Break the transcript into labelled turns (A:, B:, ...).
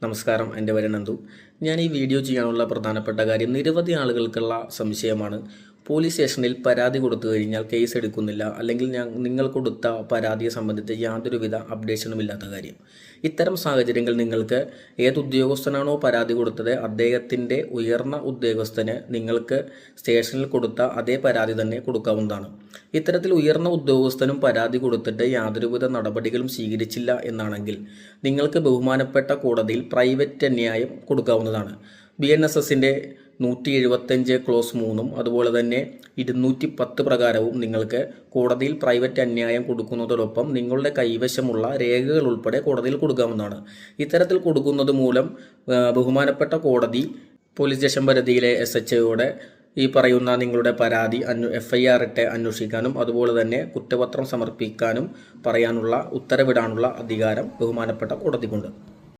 A: നമസ്കാരം, എൻ്റെ പേര് നന്ദു. ഞാൻ ഈ വീഡിയോ ചെയ്യാനുള്ള പ്രധാനപ്പെട്ട കാര്യം നിരവധി ആളുകൾക്കുള്ള സംശയമാണ്. പോലീസ് സ്റ്റേഷനിൽ പരാതി കൊടുത്തു കഴിഞ്ഞാൽ കേസ് എടുക്കുന്നില്ല, അല്ലെങ്കിൽ നിങ്ങൾ കൊടുത്ത പരാതിയെ സംബന്ധിച്ച് യാതൊരുവിധ അപ്ഡേഷനും ഇല്ലാത്ത കാര്യം. ഇത്തരം സാഹചര്യങ്ങൾ നിങ്ങൾക്ക് ഏത് ഉദ്യോഗസ്ഥനാണോ പരാതി കൊടുത്തത് അദ്ദേഹത്തിൻ്റെ ഉയർന്ന ഉദ്യോഗസ്ഥന് നിങ്ങൾക്ക് സ്റ്റേഷനിൽ കൊടുത്ത അതേ പരാതി തന്നെ കൊടുക്കാവുന്നതാണ്. ഇത്തരത്തിൽ ഉയർന്ന ഉദ്യോഗസ്ഥനും പരാതി കൊടുത്തിട്ട് യാതൊരുവിധ നടപടികളും സ്വീകരിച്ചില്ല എന്നാണെങ്കിൽ നിങ്ങൾക്ക് ബഹുമാനപ്പെട്ട കോടതിയിൽ പ്രൈവറ്റ് അന്യായം കൊടുക്കാവുന്നതാണ്. BNSSൻ്റെ 175 ക്ലോസ് 3 അതുപോലെ തന്നെ 210 പ്രകാരവും നിങ്ങൾക്ക് കോടതിയിൽ പ്രൈവറ്റ് അന്യായം കൊടുക്കുന്നതോടൊപ്പം നിങ്ങളുടെ കൈവശമുള്ള രേഖകൾ ഉൾപ്പെടെ കോടതിയിൽ കൊടുക്കാവുന്നതാണ്. ഇത്തരത്തിൽ കൊടുക്കുന്നത് മൂലം ബഹുമാനപ്പെട്ട കോടതി പോലീസ് സ്റ്റേഷൻ പരിധിയിലെ SHOയോടെ ഈ പറയുന്ന നിങ്ങളുടെ പരാതി FIR ഇട്ട് അന്വേഷിക്കാനും അതുപോലെ തന്നെ കുറ്റപത്രം സമർപ്പിക്കാനും പറയാനുള്ള ഉത്തരവിടാനുള്ള അധികാരം ബഹുമാനപ്പെട്ട കോടതിക്കുണ്ട്.